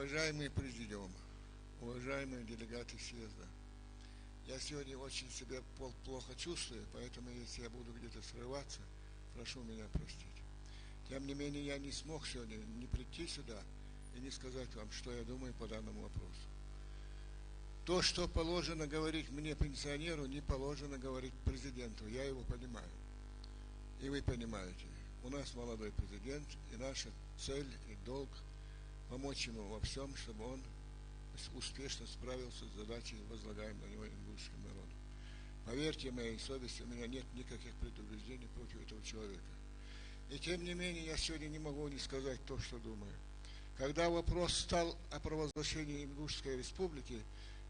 Уважаемый президиум, уважаемые делегаты съезда, я сегодня очень себя плохо чувствую, поэтому если я буду где-то срываться, прошу меня простить. Тем не менее, я не смог сегодня не прийти сюда и не сказать вам, что я думаю по данному вопросу. То, что положено говорить мне, пенсионеру, не положено говорить президенту. Я его понимаю. И вы понимаете. У нас молодой президент, и наша цель и долг помочь ему во всем, чтобы он успешно справился с задачей, возлагаемой на него ингушским народом. Поверьте моей совести, у меня нет никаких предубеждений против этого человека. И тем не менее, я сегодня не могу не сказать то, что думаю. Когда вопрос стал о провозглашении Ингушской республики,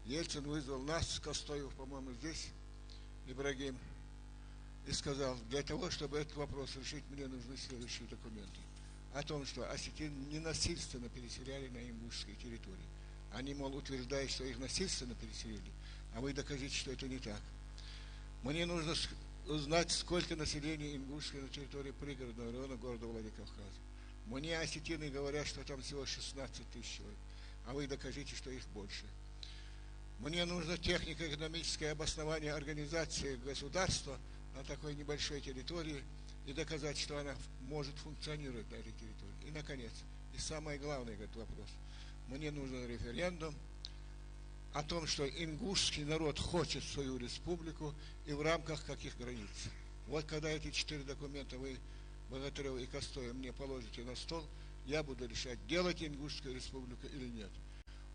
Ельцин вызвал нас, Костоев, по-моему, здесь, Ибрагим, и сказал, для того, чтобы этот вопрос решить, мне нужны следующие документы. О том, что осетин ненасильственно переселяли на ингушские территории. Они, мол, утверждают, что их насильственно переселили, а вы докажите, что это не так. Мне нужно узнать, сколько населения ингушского на территории пригородного района города Владикавказа. Мне осетины говорят, что там всего 16 тысяч человек, а вы докажите, что их больше. Мне нужно технико-экономическое обоснование организации государства на такой небольшой территории и доказать, что она может функционировать на этой территории. И, наконец, и самое главное этот вопрос. Мне нужен референдум о том, что ингушский народ хочет свою республику и в рамках каких границ. Вот когда эти 4 документа вы, Богатырев и Костоев, мне положите на стол, я буду решать, делать ингушскую республику или нет.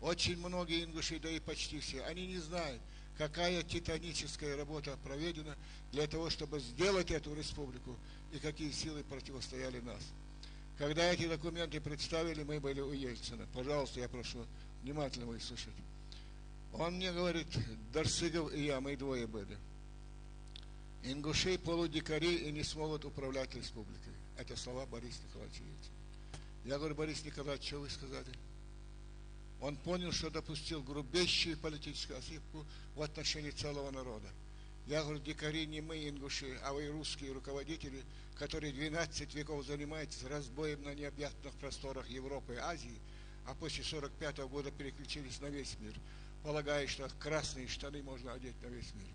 Очень многие ингуши, да и почти все, они не знают, какая титаническая работа проведена для того, чтобы сделать эту республику и какие силы противостояли нас. Когда эти документы представили, мы были у Ельцина. Пожалуйста, я прошу внимательно выслушать. Он мне говорит, Дарсыгов и я, мы двое были. Ингуши полудикари и не смогут управлять республикой. Это слова Бориса Николаевича Ельцина. Я говорю, Борис Николаевич, что вы сказали? Он понял, что допустил грубейшую политическую ошибку в отношении целого народа. Я говорю, дикари не мы, ингуши, а вы русские руководители, которые 12 веков занимаетесь разбоем на необъятных просторах Европы и Азии, а после 45 года переключились на весь мир, полагая, что красные штаны можно одеть на весь мир.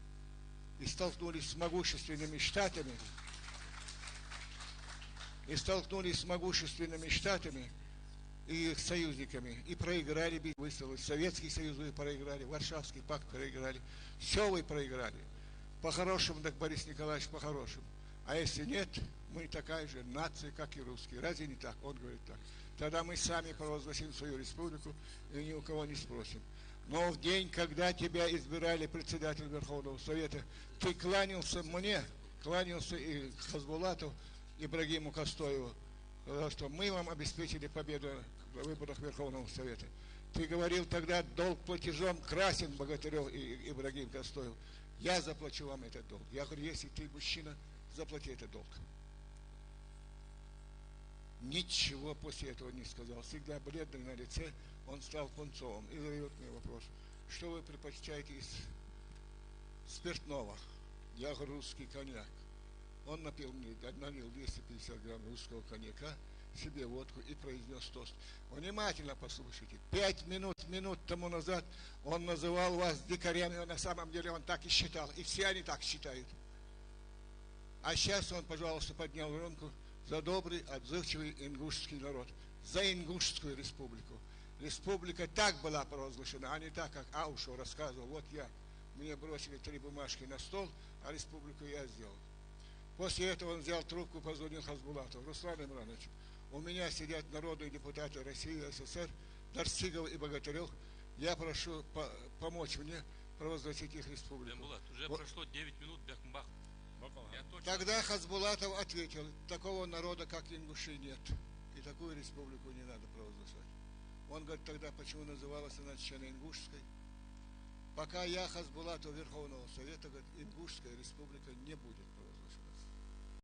И столкнулись с могущественными штатами, и их союзниками, и проиграли битву, Советский Союз вы проиграли, Варшавский пакт проиграли, все вы проиграли. По-хорошему, так Борис Николаевич, по-хорошему. А если нет, мы такая же нация, как и русские. Разве не так? Он говорит так. Тогда мы сами провозгласим свою республику и ни у кого не спросим. Но в день, когда тебя избирали председателем Верховного Совета, ты кланялся мне, кланялся и Хазбулату, Ибрагиму Костоеву, потому что мы вам обеспечили победу в выборах Верховного Совета. Ты говорил тогда, долг платежом красен, Богатырев и Ибрагим Костоев. Я заплачу вам этот долг. Я говорю, если ты мужчина, заплати этот долг. Ничего после этого не сказал. Всегда бледный на лице, он стал пунцовым и задает мне вопрос, что вы предпочитаете из спиртного? Я говорю, русский коньяк. Он налил 250 грамм русского коньяка, себе водку и произнес тост. Внимательно послушайте. 5 минут тому назад он называл вас дикарями, но на самом деле он так и считал. И все они так считают. А сейчас он, пожалуйста, поднял руку за добрый, отзывчивый ингушский народ. За Ингушскую республику. Республика так была провозглашена, а не так, как Аушев рассказывал. Вот мне бросили 3 бумажки на стол, а республику я сделал. После этого он взял трубку, позвонил Хазбулатову. Руслан Имранович, у меня сидят народные депутаты России и СССР, Дарсыгов и Богатырев. Я прошу помочь мне провозгласить их республику. Булат, уже прошло 9 минут, бяхмбах. Тогда Хазбулатов ответил, такого народа, как ингуши, нет. И такую республику не надо провозглашать. Он говорит, тогда почему называлась она Ингушской? Пока я Хазбулатов Верховного Совета, говорит, Ингушская республика не будет.